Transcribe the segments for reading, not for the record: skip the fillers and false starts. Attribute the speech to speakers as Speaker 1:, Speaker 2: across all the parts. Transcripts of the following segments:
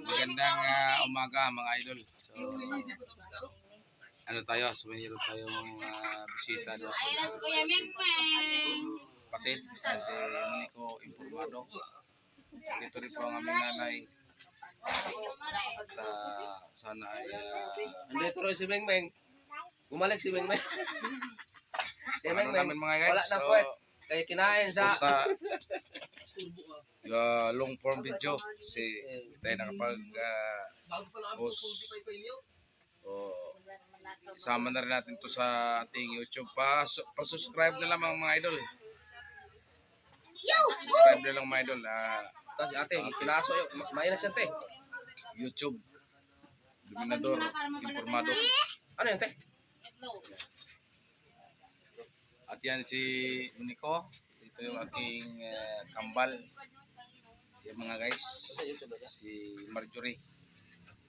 Speaker 1: Magandang umaga mga idol. So, ano tayo? So, mayroon tayong bisita doon. Patid si Monico Informado. Dito rin po ang aming nanay. At sana ay...
Speaker 2: Andito rin si Mengmeng. Bumalik si Mengmeng. Si Mengmeng,
Speaker 1: mga guys,
Speaker 2: wala na po eh. Kaya kinain sa
Speaker 1: long form video si tayo nakapag post. Isama na rin natin to sa ating YouTube. Pa-subscribe na lang mga idol. Subscribe na lang mga idol.
Speaker 2: ate, kinaso yun. Mainat yan, te.
Speaker 1: YouTube Dominador Informado.
Speaker 2: Ano yan, te?
Speaker 1: At yan si Monico. Ito yung aking kambal. Yung mga guys. Si Marjorie.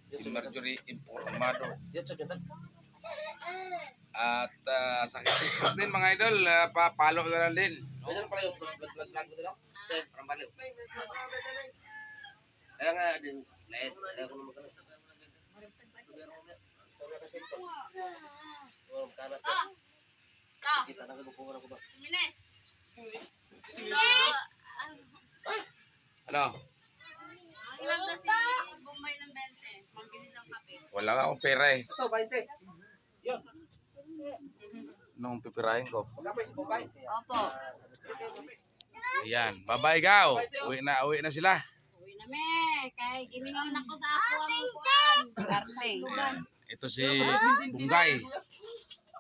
Speaker 1: Si Marjorie Informado.
Speaker 2: YouTube yun, te.
Speaker 1: At sa Facebook din mga idol. Pa-follow na lang din.
Speaker 2: Pwede pala yung vlog mo din ako. Te, parang baliw. Kaya nga din, light. Kaya ko naman kami. Sabi kasi ito. Oh, karat te. Kita na kagupungan ako ba?
Speaker 3: Mines.
Speaker 1: Ano?
Speaker 3: Ang lang kasi Bombay ng 20. Mambili ng kape.
Speaker 1: Wala nga akong pera eh.
Speaker 2: Ito, 20. Yun.
Speaker 1: Nung pipirahin ko.
Speaker 2: Magkapay si Bombay.
Speaker 3: Opo.
Speaker 1: Ayan. Bye-bye gaw. Uwi na sila.
Speaker 3: Uwi na me. Kay gimingaw na ko sa ako ang kuan. Garling.
Speaker 1: Ito si Bunggay.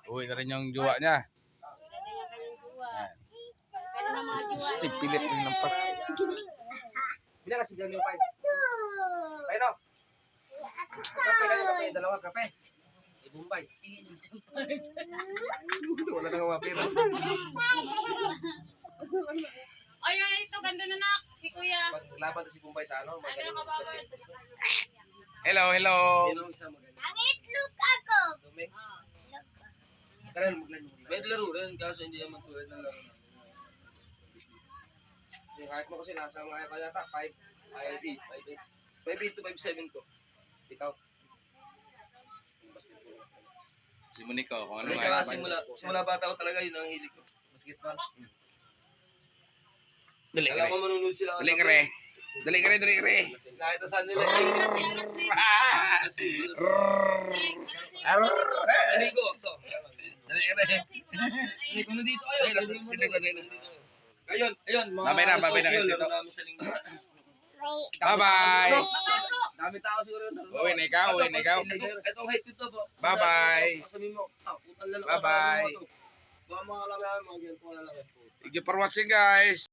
Speaker 1: Uwi na rin yung jowa niya.
Speaker 3: Kaya kayong duwa. Pero na mga jiwa.
Speaker 1: Steve pilit ng lampas.
Speaker 2: Bila kasi galing pa. Ay no. Kape lang kape, dalawa kape. Si Bombay. Wala nang mapira.
Speaker 3: Ay, ito ganda na nak. Si kuya.
Speaker 2: Paglaban si Bombay sa ano,
Speaker 3: Ay,
Speaker 2: magaling
Speaker 3: nakabawal.
Speaker 2: kasi.
Speaker 1: Hello.
Speaker 3: Ang itlog ako.
Speaker 2: Tumik. Kailan maglaro?
Speaker 4: May laro rin, kaso hindi naman tulad ng laro namin.
Speaker 2: Yung kahit mo kasi nasa mga kaya yata, 5,
Speaker 4: 5'8 to 5'7 ko.
Speaker 2: ikaw.
Speaker 1: Si Monico. Kung ano
Speaker 4: Hindi,
Speaker 1: nga.
Speaker 4: tsaka simula bata ko talaga, yun ang hilig ko.
Speaker 2: Basketball.
Speaker 1: Dali
Speaker 4: Alam ko manunod sila.
Speaker 1: Dali ka re.
Speaker 4: Kahit na saan nila. Hilig ko, ito. Dito na dito kayo. Ayun, mga
Speaker 1: Babay na
Speaker 4: social,
Speaker 1: dito.
Speaker 4: laro namin sa linggo.
Speaker 1: Bye-bye.
Speaker 2: Dami tao siguro yun.
Speaker 1: Uwi na ikaw.
Speaker 4: Itong height ito po.
Speaker 1: Bye-bye.
Speaker 4: Pasabi mo, putang lalaki.
Speaker 1: Bye-bye.
Speaker 4: Baka mga lalaki, mga ganito na lalaki.
Speaker 1: Thank you for watching guys.